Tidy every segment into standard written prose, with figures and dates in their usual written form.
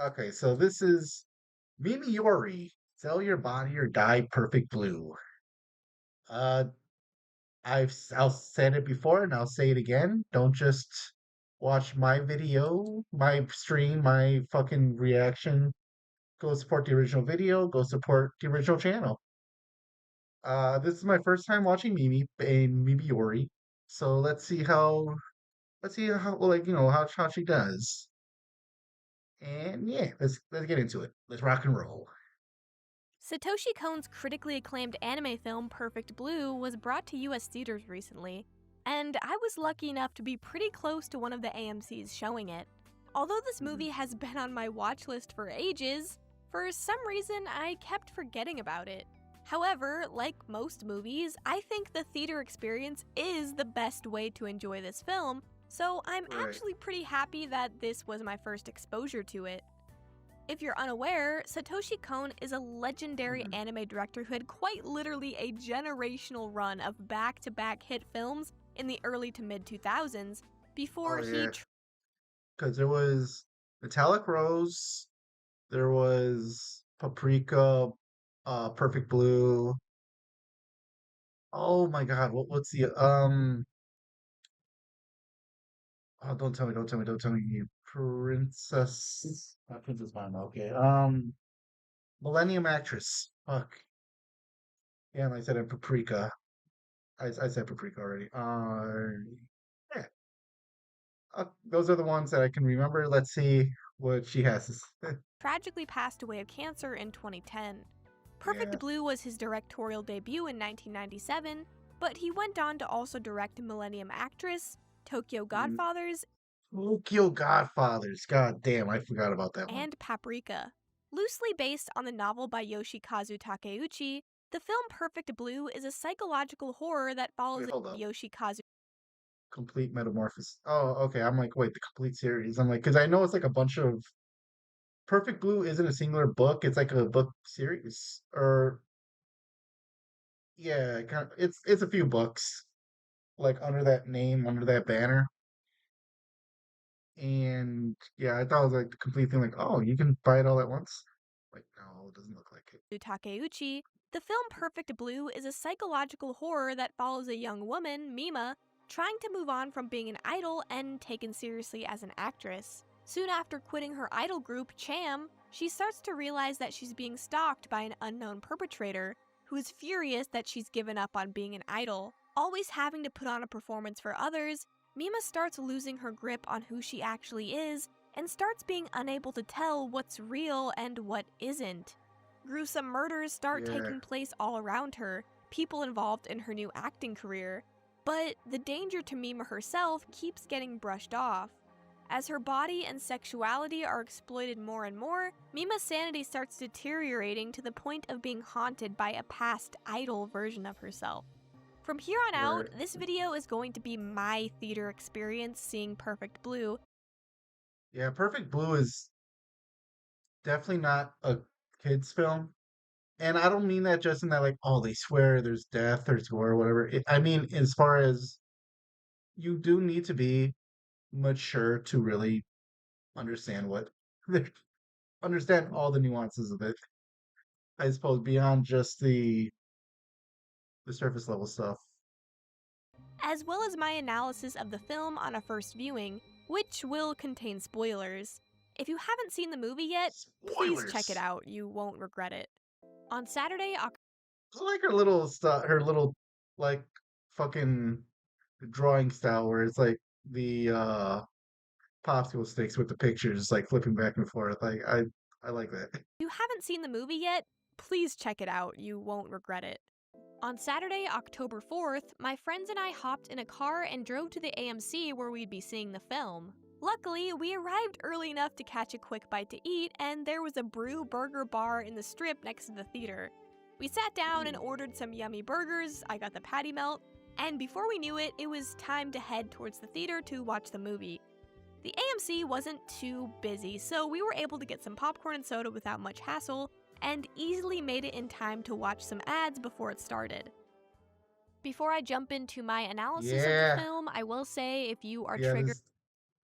Okay, so this is Mimiyori. Sell your body or die perfect blue. Uh, I'll said it before and I'll say it again. Don't just watch my video, my stream, my fucking reaction. Go support the original video. Go support the original channel. This is my first time watching Mimi in Mimiyori. So let's see how like how she does. And yeah, let's get into it. Let's rock and roll. Satoshi Kon's critically acclaimed anime film Perfect Blue was brought to US theaters recently, and I was lucky enough to be pretty close to one of the AMCs showing it. Although this Mhm. movie has been on my watch list for ages, for some reason I kept forgetting about it. However, like most movies, I think the theater experience is the best way to enjoy this film, so I'm Right. actually pretty happy that this was my first exposure to it. If you're unaware, Satoshi Kon is a legendary Mhm. anime director who had quite literally a generational run of back to back hit films in the early to mid 2000s before Oh he yeah, because there was Metallic Rose, there was Paprika, Perfect Blue. Oh my God, what's the Oh, don't tell me, you not Princess Mama. Okay, Millennium Actress. Fuck. Yeah, and I said Paprika. I said Paprika already. Yeah, those are the ones that I can remember. Let's see what she has. tragically passed away of cancer in 2010. Yeah. Perfect Blue was his directorial debut in 1997, but he went on to also direct Millennium Actress, Tokyo Mhm. Godfathers, Tokyo Godfathers. God damn, I forgot about that one. and Paprika. Loosely based on the novel by Yoshikazu Takeuchi, the film Perfect Blue is a psychological horror that follows Wait, hold up. Yoshikazu. Complete Metamorphosis. Oh, okay. I'm like, wait, the complete series. I'm like, because I know it's like a bunch of Perfect Blue isn't a singular book. It's like a book series, or yeah, kind of. It's a few books like under that name, under that banner. And yeah, I thought it was like the complete thing. Like, oh, you can buy it all at once. Like, no, it doesn't look like it. Takeuchi, the film Perfect Blue is a psychological horror that follows a young woman, Mima, trying to move on from being an idol and taken seriously as an actress. Soon after quitting her idol group, Cham, she starts to realize that she's being stalked by an unknown perpetrator who is furious that she's given up on being an idol. Always having to put on a performance for others, Mima starts losing her grip on who she actually is and starts being unable to tell what's real and what isn't. Gruesome murders start Yeah, taking place all around her, people involved in her new acting career. But the danger to Mima herself keeps getting brushed off. As her body and sexuality are exploited more and more, Mima's sanity starts deteriorating to the point of being haunted by a past idol version of herself. From here on out, right. this video is going to be my theater experience seeing Perfect Blue. Yeah, Perfect Blue is definitely not a kids film. And I don't mean that just in that like, oh, they swear there's death, there's gore, whatever. I mean, as far as you do need to be mature to really understand what understand all the nuances of it. I suppose beyond just the surface level stuff. As well as my analysis of the film on a first viewing, which will contain spoilers. If you haven't seen the movie yet, please check it Spoilers. out, you won't regret it. On Saturday, I like her little stuff, her little like fucking drawing style where it's like the popsicle sticks with the pictures like flipping back and forth. Like I like that. if you haven't seen the movie yet, please check it out, you won't regret it. On Saturday, October 4th, my friends and I hopped in a car and drove to the AMC where we'd be seeing the film. Luckily, we arrived early enough to catch a quick bite to eat, and there was a brew burger bar in the strip next to the theater. We sat down and ordered some yummy burgers, I got the patty melt, and before we knew it, it was time to head towards the theater to watch the movie. The AMC wasn't too busy, so we were able to get some popcorn and soda without much hassle, and easily made it in time to watch some ads before it started. Before I jump into my analysis of the Yeah, film, I will say if you are yeah. triggered, This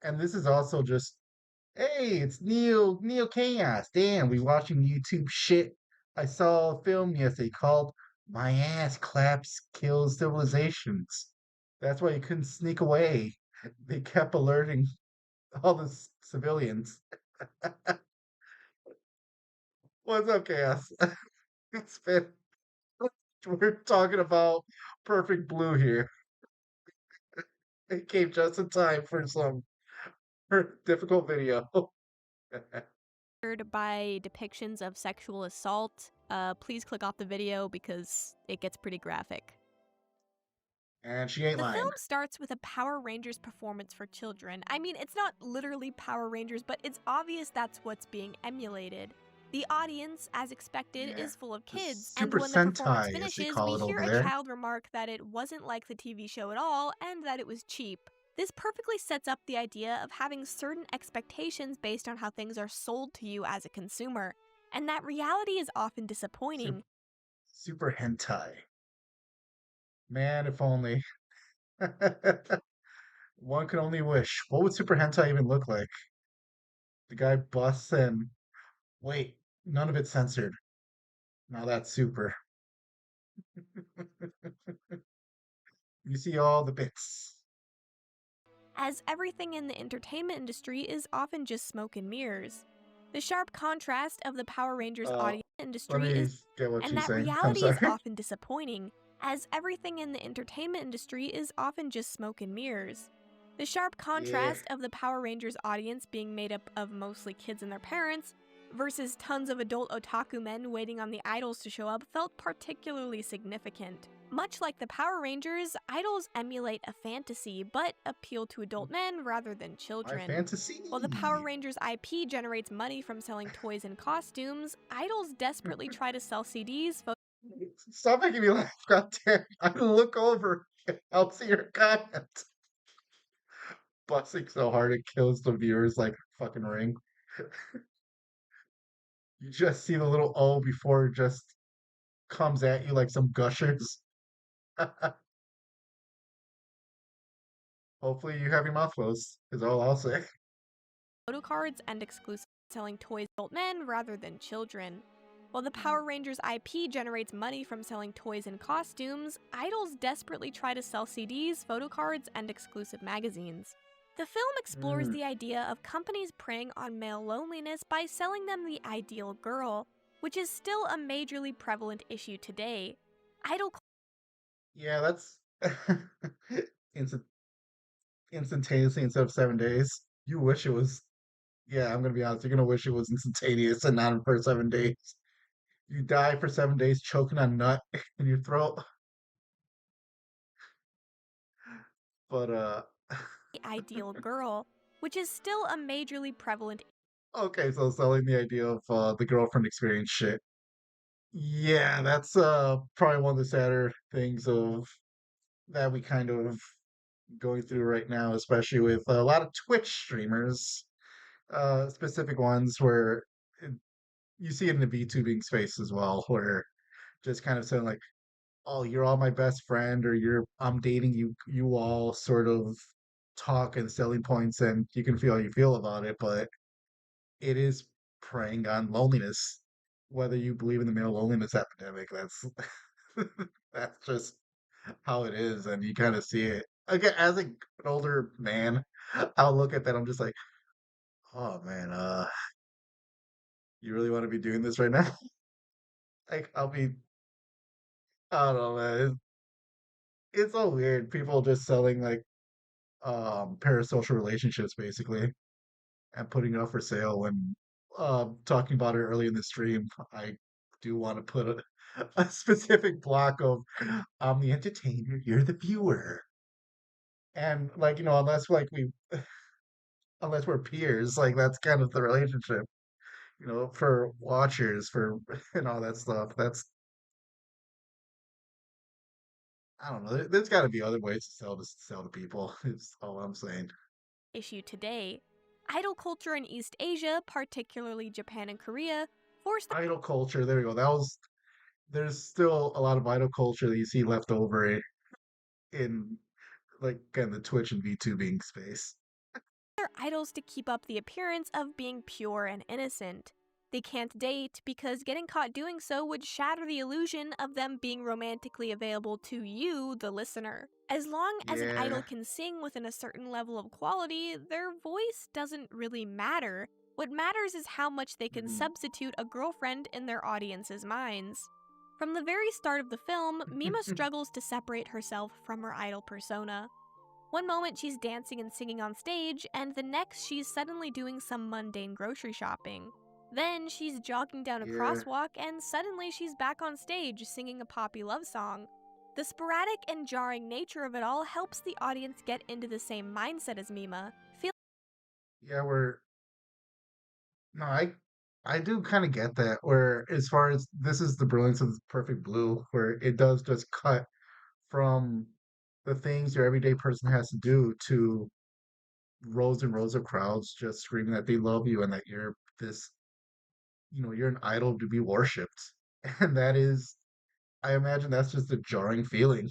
and this is also just Hey, it's Neo Chaos. Damn, we watching YouTube shit. I saw a film yesterday called My Ass Claps Kills Civilizations. That's why you couldn't sneak away. They kept alerting all the civilians. What's up, Chaos? It's been we're talking about Perfect Blue here. It came just in time for some difficult video. By depictions of sexual assault, please click off the video because it gets pretty graphic. And she ain't The lying. film starts with a Power Rangers performance for children. I mean, it's not literally Power Rangers, but it's obvious that's what's being emulated. The audience, as expected, Yeah. is full of The kids, and Super when the performance Sentai, as they finishes, call we it hear over a there. child remark that it wasn't like the TV show at all and that it was cheap. This perfectly sets up the idea of having certain expectations based on how things are sold to you as a consumer, and that reality is often Super, disappointing. super hentai. Man, if only. One can only wish. What would super hentai even look like? The guy busts and wait, none of it's censored. Now that's super. You see all the bits. As everything in the entertainment industry is often just smoke and mirrors. The sharp contrast of the Power Rangers Uh, audience let industry me is, get what and she's that saying. I'm reality is sorry. often disappointing, as everything in the entertainment industry is often just smoke and mirrors. The sharp Yeah. contrast of the Power Rangers audience being made up of mostly kids and their parents versus tons of adult otaku men waiting on the idols to show up felt particularly significant. Much like the Power Rangers, idols emulate a fantasy but appeal to adult men rather than My children. While the Power fantasy. Rangers IP generates money from selling toys and costumes, idols desperately try to sell CDs. Stop making me laugh. God damn. I look over. I'll see your comment. Busting so hard it kills the viewers like a fucking ring. You just see the little O before it just comes at you like some gushers. Hopefully you have your mouth closed, is all I'll say. Photo cards and exclusive selling toys to adult men rather than children. While the Power Rangers IP generates money from selling toys and costumes, idols desperately try to sell CDs, photo cards, and exclusive magazines. The film explores Mm. the idea of companies preying on male loneliness by selling them the ideal girl, which is still a majorly prevalent issue today. Idol Yeah, that's instant instantaneously instead of 7 days. You wish it was. Yeah, I'm gonna be honest. You're gonna wish it was instantaneous and not for 7 days. You die for 7 days choking on nut in your throat. But ideal girl, which is still a majorly prevalent. okay, so selling the idea of the girlfriend experience shit. Yeah, that's probably one of the sadder things of that we kind of going through right now, especially with a lot of Twitch streamers, specific ones where it, you see it in the VTubing space as well, where just kind of saying like, "Oh, you're all my best friend," or "You're I'm dating you." You all sort of talk and selling points, and you can feel how you feel about it, but it is preying on loneliness. Whether you believe in the male loneliness epidemic, that's that's just how it is, and you kind of see it. Again, as an older man, I'll look at that. I'm just like, oh man, you really want to be doing this right now? Like, I'll be, I don't know, man. It's so weird. People just selling like parasocial relationships basically and putting it up for sale. When talking about it early in the stream, I do want to put a specific block of I'm the entertainer, you're the viewer. And like, unless we're peers, like that's kind of the relationship, for watchers, for and all that stuff. That's I don't know. There's got to be other ways to sell to people. Is all I'm saying. Issue today. Idol culture in East Asia, particularly Japan and Korea, forced the Idol culture. There we go. There's still a lot of idol culture that you see left over in like kind of the Twitch and VTubing space. their idols to keep up the appearance of being pure and innocent. They can't date because getting caught doing so would shatter the illusion of them being romantically available to you, the listener. As long as an idol Yeah. can sing within a certain level of quality, their voice doesn't really matter. What matters is how much they can Mhm. substitute a girlfriend in their audience's minds. From the very start of the film, Mima struggles to separate herself from her idol persona. One moment she's dancing and singing on stage, and the next she's suddenly doing some mundane grocery shopping. Then she's jogging down a Yeah. crosswalk, and suddenly she's back on stage singing a poppy love song. The sporadic and jarring nature of it all helps the audience get into the same mindset as Mima, feeling Yeah, we're no, I do kind of get that. Where as far as this is the brilliance of Perfect Blue, where it does just cut from the things your everyday person has to do to rows and rows of crowds just screaming that they love you and that you're this, you're an idol to be worshipped. And that is, I imagine that's just a jarring feeling.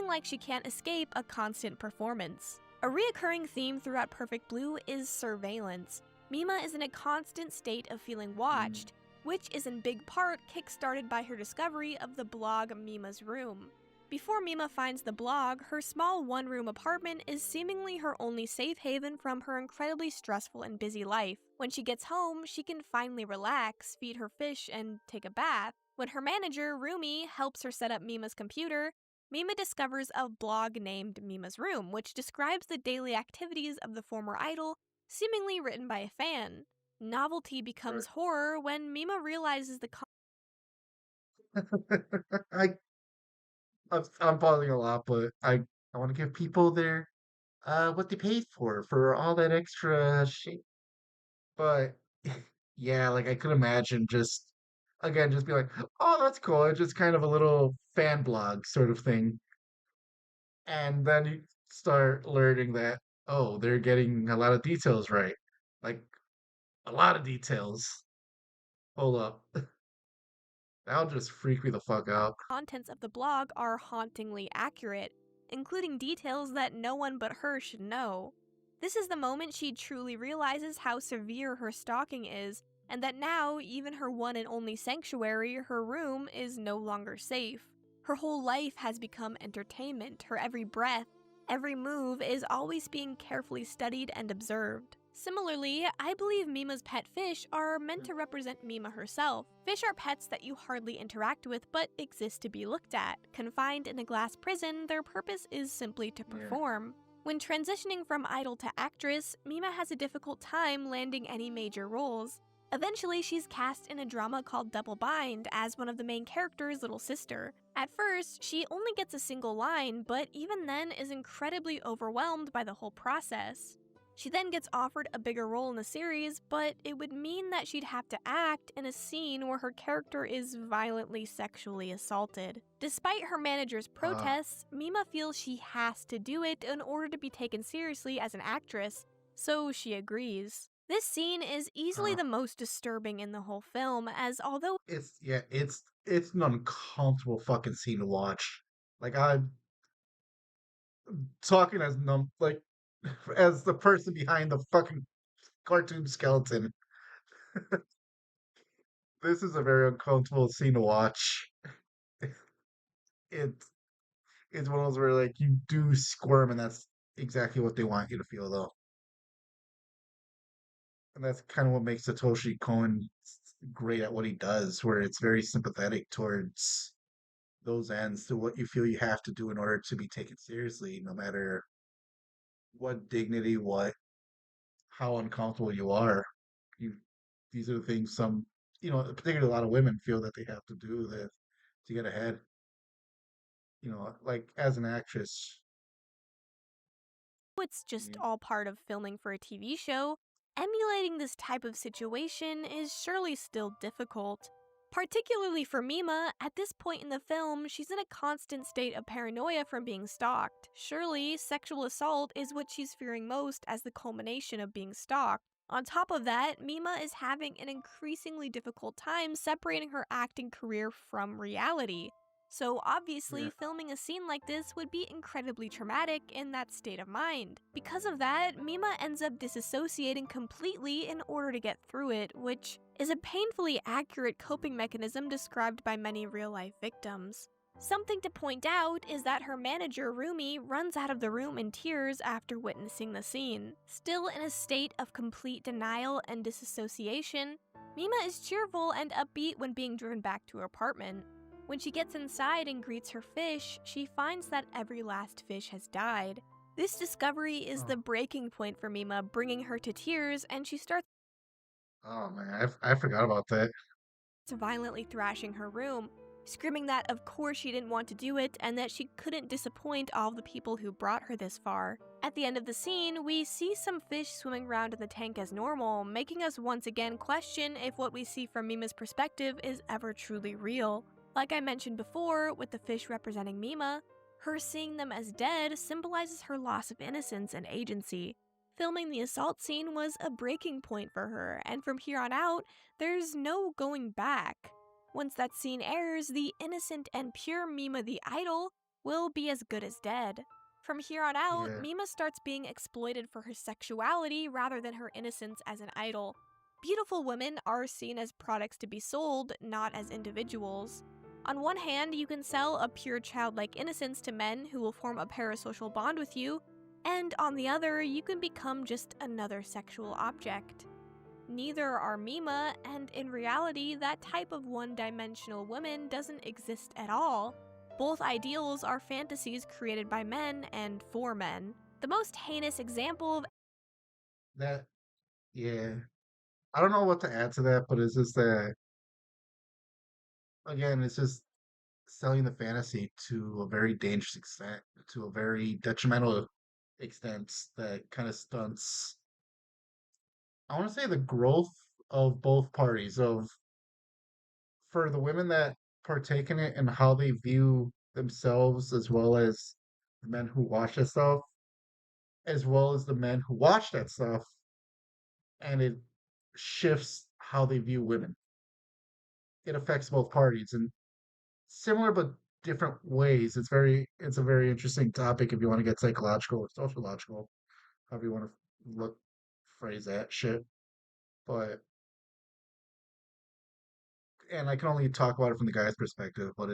like she can't escape a constant performance. A reoccurring theme throughout Perfect Blue is surveillance. Mima is in a constant state of feeling Mm, watched, which is in big part kickstarted by her discovery of the blog Mima's Room. Before Mima finds the blog, her small one-room apartment is seemingly her only safe haven from her incredibly stressful and busy life. When she gets home, she can finally relax, feed her fish, and take a bath. When her manager, Rumi, helps her set up Mima's computer, Mima discovers a blog named Mima's Room, which describes the daily activities of the former idol, seemingly written by a fan. Novelty becomes right. horror when Mima realizes the I I'm pausing a lot, but I want to give people their what they paid for all that extra shit. But yeah, like I could imagine just again just be like, oh, that's cool. It's just kind of a little fan blog sort of thing, and then you start learning that oh, they're getting a lot of details right, like a lot of details. Hold up, that'll just freak me the fuck out. contents of the blog are hauntingly accurate, including details that no one but her should know. This is the moment she truly realizes how severe her stalking is, and that now, even her one and only sanctuary, her room, is no longer safe. Her whole life has become entertainment, her every breath, every move is always being carefully studied and observed. Similarly, I believe Mima's pet fish are meant to represent Mima herself. Fish are pets that you hardly interact with but exist to be looked at. Confined in a glass prison, their purpose is simply to Yeah, perform. When transitioning from idol to actress, Mima has a difficult time landing any major roles. Eventually, she's cast in a drama called Double Bind as one of the main characters' little sister. At first, she only gets a single line, but even then is incredibly overwhelmed by the whole process. She then gets offered a bigger role in the series, but it would mean that she'd have to act in a scene where her character is violently sexually assaulted. Despite her manager's uh, protests, Mima feels she has to do it in order to be taken seriously as an actress, so she agrees. This scene is easily uh, the most disturbing in the whole film, as although it's an uncomfortable fucking scene to watch. Like I'm talking as like as the person behind the fucking cartoon skeleton. This is a very uncomfortable scene to watch. It it's one of those where like you do squirm, and that's exactly what they want you to feel, though. And that's kind of what makes Satoshi Kon great at what he does, where it's very sympathetic towards those ends to what you feel you have to do in order to be taken seriously, no matter what dignity, what how uncomfortable you are. You these are the things some particularly a lot of women feel that they have to do that to get ahead. Like as an actress, it's just you, all part of filming for a TV show, emulating this type of situation is surely still difficult. Particularly for Mima, at this point in the film, she's in a constant state of paranoia from being stalked. Surely, sexual assault is what she's fearing most as the culmination of being stalked. On top of that, Mima is having an increasingly difficult time separating her acting career from reality. So, obviously, Yeah. filming a scene like this would be incredibly traumatic in that state of mind. Because of that, Mima ends up disassociating completely in order to get through it, which is a painfully accurate coping mechanism described by many real life victims. Something to point out is that her manager, Rumi, runs out of the room in tears after witnessing the scene. Still in a state of complete denial and disassociation, Mima is cheerful and upbeat when being driven back to her apartment. When she gets inside and greets her fish, she finds that every last fish has died. This discovery is Oh, the breaking point for Mima, bringing her to tears, and she starts oh man, I forgot about that. violently thrashing her room, screaming that of course she didn't want to do it and that she couldn't disappoint all the people who brought her this far. At the end of the scene, we see some fish swimming around in the tank as normal, making us once again question if what we see from Mima's perspective is ever truly real. Like I mentioned before, with the fish representing Mima, her seeing them as dead symbolizes her loss of innocence and agency. Filming the assault scene was a breaking point for her, and from here on out, there's no going back. Once that scene airs, the innocent and pure Mima the idol will be as good as dead. From here on out, Yeah, Mima starts being exploited for her sexuality rather than her innocence as an idol. Beautiful women are seen as products to be sold, not as individuals. On one hand, you can sell a pure childlike innocence to men who will form a parasocial bond with you, and on the other, you can become just another sexual object. Neither are Mima, and in reality, that type of one dimensional woman doesn't exist at all. Both ideals are fantasies created by men and for men. The most heinous example of that yeah. I don't know what to add to that, but it's just that again, it's just selling the fantasy to a very dangerous extent, to a very detrimental extent that kind of stunts. I want to say the growth of both parties, of for the women that partake in it and how they view themselves, as well as the men who watch that stuff, as well as the men who watch that stuff, and it shifts how they view women. It affects both parties in similar but different ways. It's a very interesting topic if you want to get psychological or sociological, however you want to look phrase that shit. But and I can only talk about it from the guy's perspective, but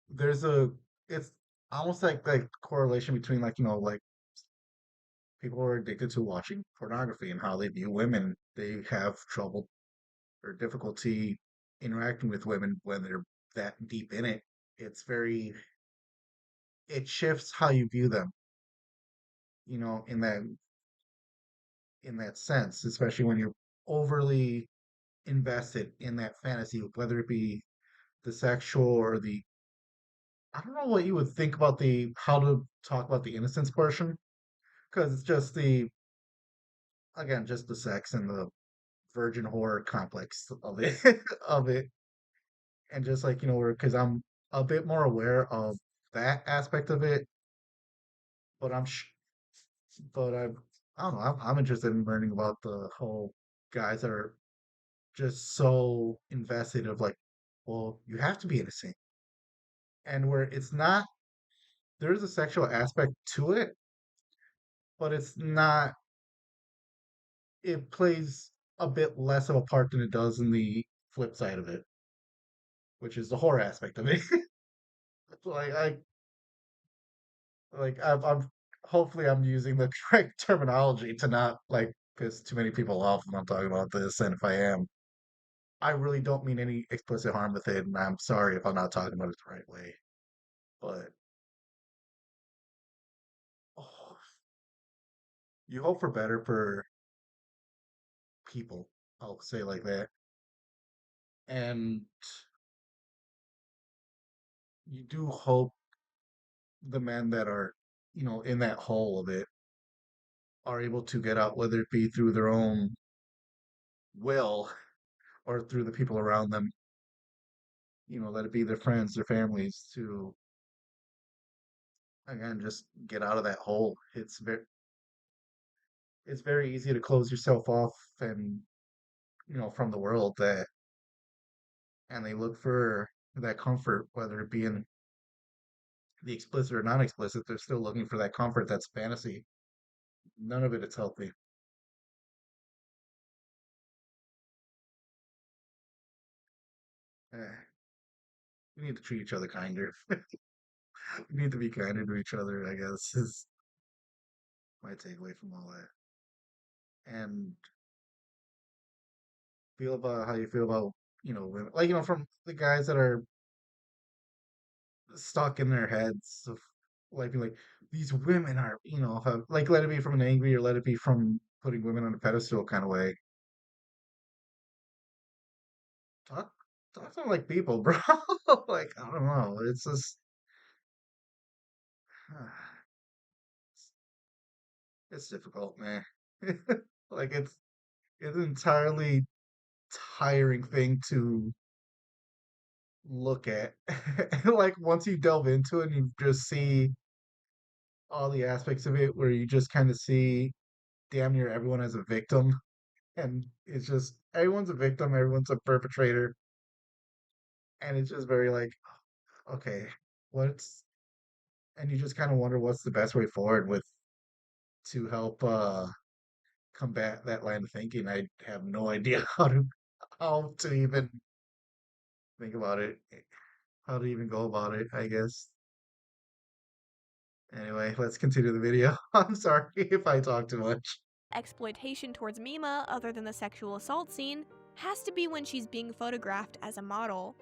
there's a it's almost like correlation between like like people who are addicted to watching pornography and how they view women. They have trouble or difficulty interacting with women when they're that deep in it. It's very it shifts how you view them, in that sense, especially when you're overly invested in that fantasy, whether it be the sexual or the I don't know what you would think about the how to talk about the innocence portion because it's just the again just the sex and the virgin horror complex of it of it and just like because I'm a bit more aware of that aspect of it, but but I don't know I'm interested in learning about the whole guys that are just so invested of like, well, you have to be innocent. And where it's not, there's a sexual aspect to it, but it's not, it plays a bit less of a part than it does in the flip side of it, which is the horror aspect of it. like, I, I'm hopefully I'm using the correct terminology to not like piss too many people off when I'm talking about this. And if I am, I really don't mean any explicit harm with it. And I'm sorry if I'm not talking about it the right way. But oh, you hope for better for people, I'll say like that. And you do hope the men that are, in that hole of it are able to get out, whether it be through their own will or through the people around them, let it be their friends, their families, to again just get out of that hole. It's very easy to close yourself off and from the world that and they look for that comfort, whether it be in the explicit or non-explicit. They're still looking for that comfort. That's fantasy. None of it is healthy. Eh, we need to treat each other kinder. We need to be kinder to each other, I guess, is my takeaway from all that. And feel about how you feel about, women. Like, from the guys that are stuck in their heads of like being like, these women are, like, let it be from an angry or let it be from putting women on a pedestal kind of way. Talk, talk to them like people, bro. Like, I don't know. It's just, it's difficult, man. Like, it's an entirely tiring thing to look at. Like, once you delve into it and you just see all the aspects of it where you just kind of see damn near everyone as a victim, and it's just everyone's a victim, everyone's a perpetrator, and it's just very like, okay, what's and you just kind of wonder what's the best way forward with to help combat that line of thinking. I have no idea how to even think about it, how to even go about it, I guess. Anyway, let's continue the video. I'm sorry if I talk too much. Exploitation towards Mima, other than the sexual assault scene, has to be when she's being photographed as a model.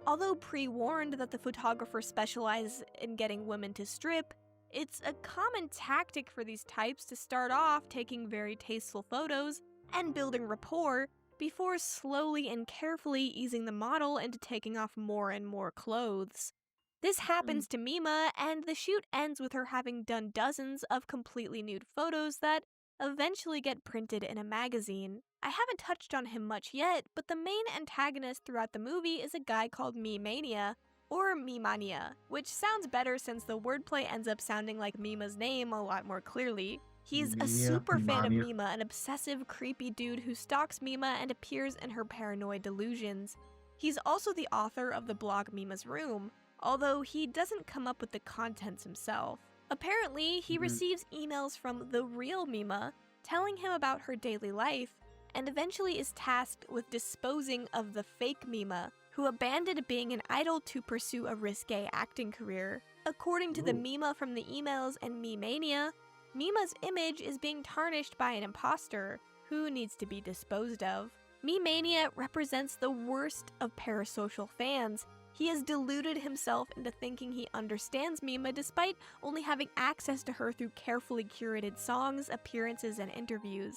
Although pre warned that the photographer specializes in getting women to strip, it's a common tactic for these types to start off taking very tasteful photos and building rapport before slowly and carefully easing the model into taking off more and more clothes. This Mm, happens to Mima, and the shoot ends with her having done dozens of completely nude photos that eventually get printed in a magazine. I haven't touched on him much yet, but the main antagonist throughout the movie is a guy called Mimania, or Mimania, which sounds better since the wordplay ends up sounding like Mima's name a lot more clearly. He's a Mania, super fan of Mania. Mima, an obsessive, creepy dude who stalks Mima and appears in her paranoid delusions. He's also the author of the blog Mima's Room, although he doesn't come up with the contents himself. Apparently, he Mhm. receives emails from the real Mima telling him about her daily life, and eventually is tasked with disposing of the fake Mima, who abandoned being an idol to pursue a risque acting career. According to the Ooh, Mima from the emails and Mimania, Mima's image is being tarnished by an imposter who needs to be disposed of. Mimania represents the worst of parasocial fans. He has deluded himself into thinking he understands Mima despite only having access to her through carefully curated songs, appearances, and interviews.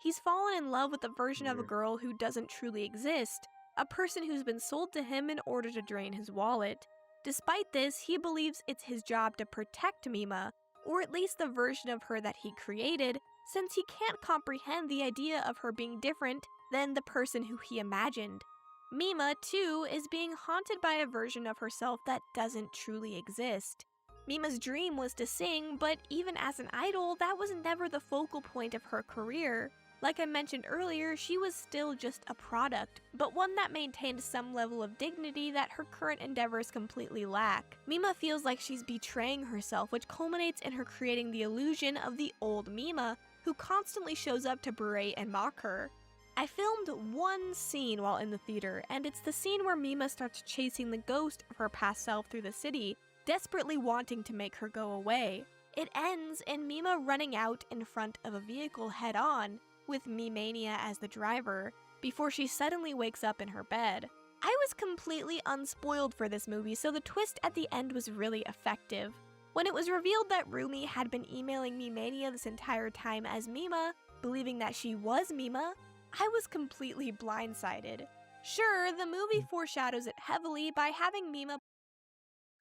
He's fallen in love with a version of a yeah. girl who doesn't truly exist, a person who's been sold to him in order to drain his wallet. Despite this, he believes it's his job to protect Mima, or at least the version of her that he created, since he can't comprehend the idea of her being different than the person who he imagined. Mima, too, is being haunted by a version of herself that doesn't truly exist. Mima's dream was to sing, but even as an idol, that was never the focal point of her career. Like I mentioned earlier, she was still just a product, but one that maintained some level of dignity that her current endeavors completely lack. Mima feels like she's betraying herself, which culminates in her creating the illusion of the old Mima, who constantly shows up to berate and mock her. I filmed one scene while in the theater, and it's the scene where Mima starts chasing the ghost of her past self through the city, desperately wanting to make her go away. It ends in Mima running out in front of a vehicle head on, with Mimania as the driver, before she suddenly wakes up in her bed. I was completely unspoiled for this movie, so the twist at the end was really effective. When it was revealed that Rumi had been emailing Mimania this entire time as Mima, believing that she was Mima, I was completely blindsided. Sure, the movie foreshadows it heavily by having Mima.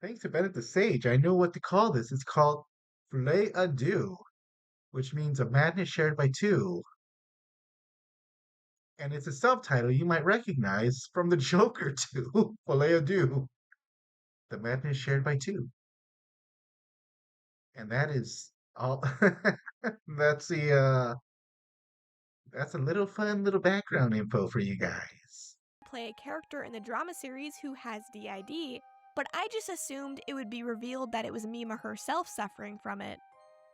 Thanks to Bennett the Sage, I know what to call this. It's called Filet Adieu, which means a madness shared by two. And it's a subtitle you might recognize from the Joker too. Filet Adieu, the madness shared by two. And that is all. That's the that's a little fun little background info for you guys. play a character in the drama series who has DID, but I just assumed it would be revealed that it was Mima herself suffering from it.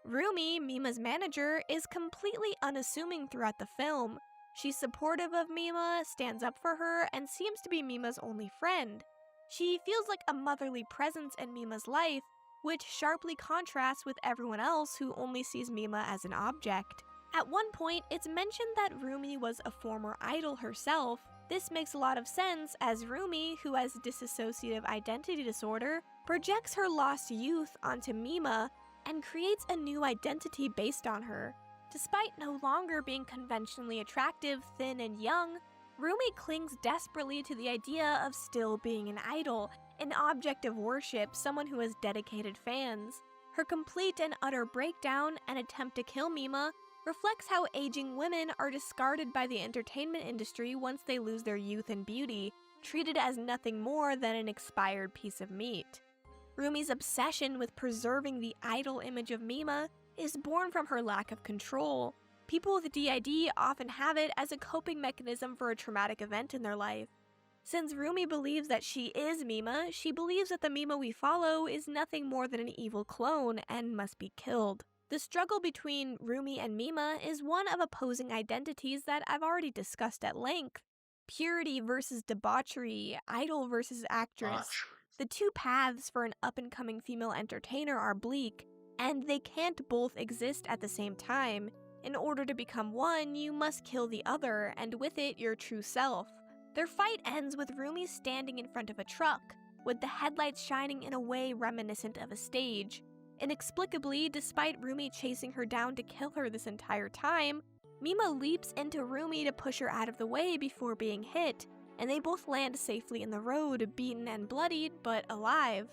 Rumi, Mima's manager, is completely unassuming throughout the film. She's supportive of Mima, stands up for her, and seems to be Mima's only friend. She feels like a motherly presence in Mima's life, which sharply contrasts with everyone else who only sees Mima as an object. At one point, it's mentioned that Rumi was a former idol herself. This makes a lot of sense as Rumi, who has dissociative identity disorder, projects her lost youth onto Mima and creates a new identity based on her. Despite no longer being conventionally attractive, thin, and young, Rumi clings desperately to the idea of still being an idol, an object of worship, someone who has dedicated fans. Her complete and utter breakdown and attempt to kill Mima reflects how aging women are discarded by the entertainment industry once they lose their youth and beauty, treated as nothing more than an expired piece of meat. Rumi's obsession with preserving the idol image of Mima is born from her lack of control. People with DID often have it as a coping mechanism for a traumatic event in their life. Since Rumi believes that she is Mima, she believes that the Mima we follow is nothing more than an evil clone and must be killed. The struggle between Rumi and Mima is one of opposing identities that I've already discussed at length. Purity versus debauchery, idol versus actress. Watch. The two paths for an up-and-coming female entertainer are bleak, and they can't both exist at the same time. In order to become one, you must kill the other, and with it, your true self. Their fight ends with Rumi standing in front of a truck, with the headlights shining in a way reminiscent of a stage. Inexplicably, despite Rumi chasing her down to kill her this entire time, Mima leaps into Rumi to push her out of the way before being hit, and they both land safely in the road, beaten and bloodied, but alive.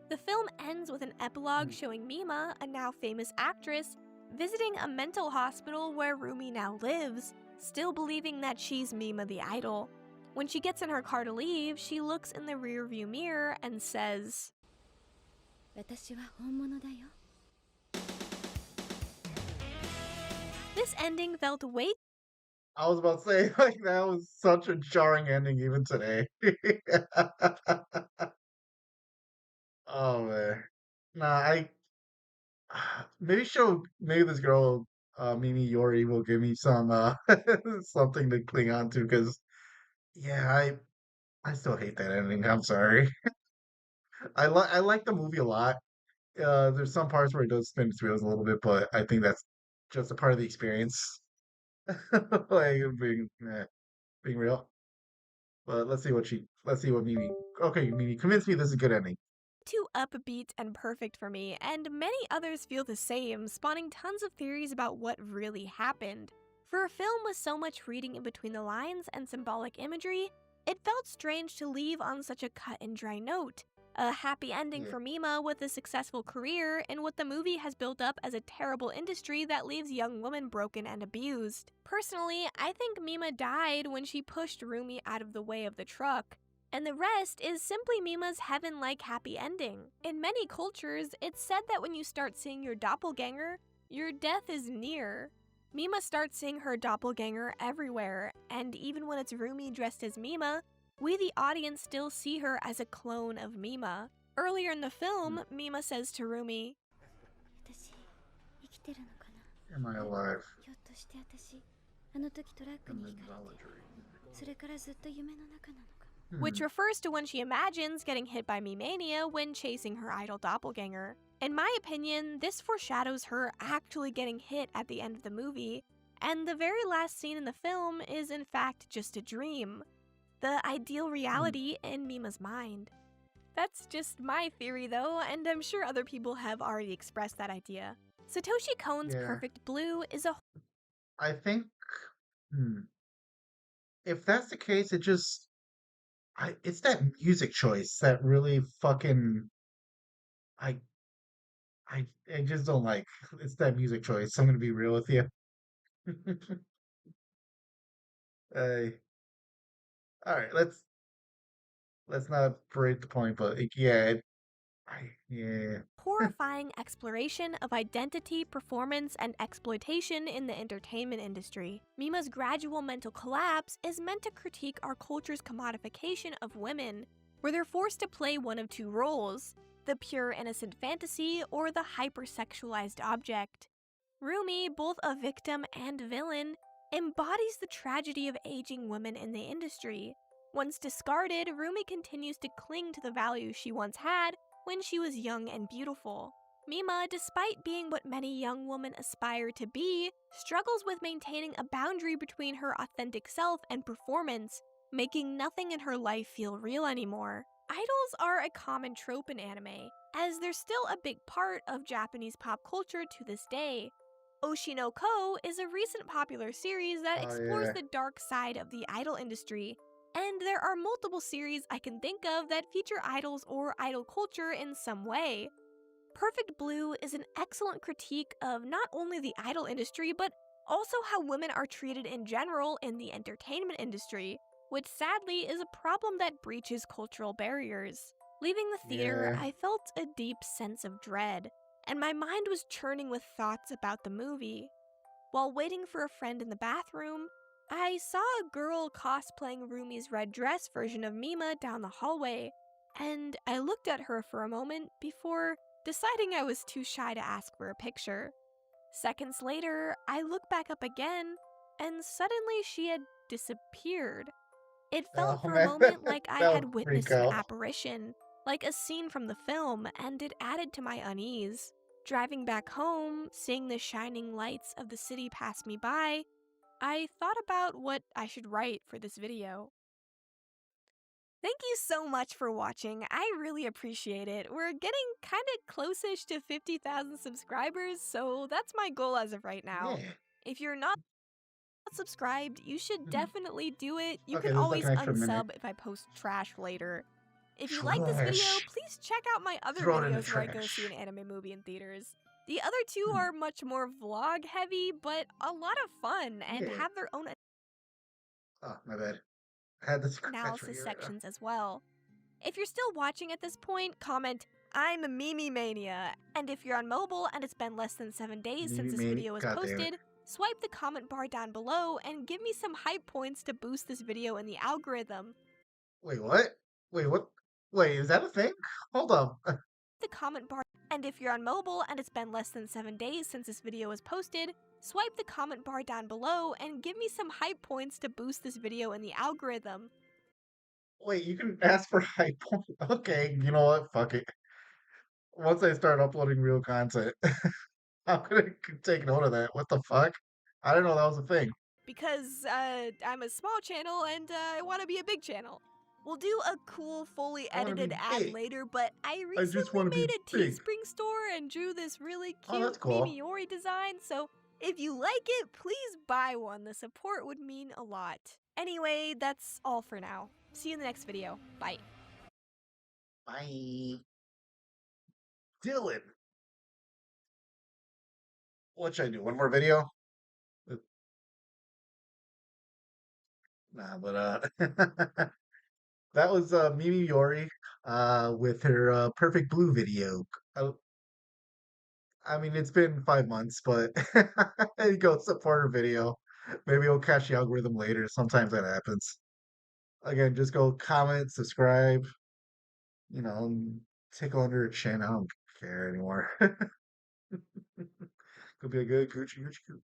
The film ends with an epilogue showing Mima, a now famous actress, visiting a mental hospital where Rumi now lives, still believing that she's Mima the idol. When she gets in her car to leave, she looks in the rearview mirror and says, This ending felt way. I was about to say, like, that was such a jarring ending even today. Oh man. Nah, maybe this girl, Mimiyori will give me some something to cling on to because yeah, I still hate that ending. I'm sorry. I like the movie a lot. There's some parts where it does spin its wheels a little bit, but I think that's just a part of the experience. Like being real. But let's see what Mimi. Okay, Mimi, convince me this is a good ending. Too upbeat and perfect for me, and many others feel the same, spawning tons of theories about what really happened. For a film with so much reading in between the lines and symbolic imagery, it felt strange to leave on such a cut and dry note. A happy ending Yeah. for Mima with a successful career in what the movie has built up as a terrible industry that leaves young women broken and abused. Personally, I think Mima died when she pushed Rumi out of the way of the truck, and the rest is simply Mima's heaven like happy ending. In many cultures, it's said that when you start seeing your doppelganger, your death is near. Mima starts seeing her doppelganger everywhere, and even when it's Rumi dressed as Mima, we the audience still see her as a clone of Mima. Earlier in the film, Mima says to Rumi, Am I alive? In the idolatry. which refers to when she imagines getting hit by Mimania when chasing her idol doppelganger. In my opinion, this foreshadows her actually getting hit at the end of the movie, and the very last scene in the film is in fact just a dream. The ideal reality in Mima's mind. That's just my theory though, and I'm sure other people have already expressed that idea. Satoshi Kon's Yeah, Perfect Blue is a I think hmm, if that's the case, it's that music choice that really fucking I I just don't like. It's that music choice. I'm gonna be real with you. uh, all right, let's not parade the point, but like, yeah, Yeah. Horrifying exploration of identity, performance, and exploitation in the entertainment industry. Mima's gradual mental collapse is meant to critique our culture's commodification of women, where they're forced to play one of two roles: the pure innocent fantasy or the hypersexualized object. Rumi, both a victim and villain, embodies the tragedy of aging women in the industry. Once discarded, Rumi continues to cling to the values she once had when she was young and beautiful. Mima, despite being what many young women aspire to be, struggles with maintaining a boundary between her authentic self and performance, making nothing in her life feel real anymore. Idols are a common trope in anime, as they're still a big part of Japanese pop culture to this day. Oshinoko is a recent popular series that Oh explores yeah. the dark side of the idol industry, and there are multiple series I can think of that feature idols or idol culture in some way. Perfect Blue is an excellent critique of not only the idol industry, but also how women are treated in general in the entertainment industry, which sadly is a problem that breaches cultural barriers. Leaving the theater, Yeah. I felt a deep sense of dread, and my mind was churning with thoughts about the movie. While waiting for a friend in the bathroom, I saw a girl cosplaying Rumi's red dress version of Mima down the hallway, and I looked at her for a moment before deciding I was too shy to ask for a picture. Seconds later, I looked back up again, and suddenly she had disappeared. It felt Oh for a man, moment like I that would had freak witnessed an out. apparition, like a scene from the film, and it added to my unease. Driving back home, seeing the shining lights of the city pass me by, I thought about what I should write for this video. Thank you so much for watching. I really appreciate it. We're getting kind of close-ish to 50,000 subscribers, so that's my goal as of right now. Yeah. If you're not subscribed, you should Mhm. definitely do it. You Okay, can there's like always an extra minute. unsub if I post trash later. If you like this video, Trash. please check out my other Throw it in the videos where I go see an trash. anime movie in theaters. The other two Hmm. are much more vlog heavy, but a lot of fun and Yeah. have their own Oh, my bad. I had the scratch right analysis here right now. sections as well. If you're still watching at this point, comment, "I'm a Mimi Mania." And if you're on mobile and it's been less than 7 days since Mimi this Mania. video was God damn it. posted, swipe the comment bar down below and give me some hype points to boost this video in the algorithm. Wait, what? Wait, what? Wait, is that a thing? Hold up. The comment bar. And if you're on mobile and it's been less than 7 days since this video was posted, swipe the comment bar down below and give me some hype points to boost this video in the algorithm. Wait, you can ask for hype point. Okay, you know what? Fuck it. Once I start uploading real content, I'm gonna take note of that. What the fuck? I didn't know that was a thing. Because I'm a small channel and I want to be a big channel. We'll do a cool, fully I want to edited be ad big. later, but I I just recently want to be made a big. Teespring store and drew this really Oh, cute that's cool. Mimiyori design, so if you like it, please buy one. The support would mean a lot. Anyway, that's all for now. See you in the next video. Bye. Bye. Dylan. What should I do? One more video? Nah, but that was Mimiyori with her Perfect Blue video. I, I mean, it's been 5 months, but go support her video. Maybe it'll catch the algorithm later. Sometimes that happens. Again, just go comment, subscribe, and tickle under her chin. I don't care anymore. Could be a good coochie coochie coo.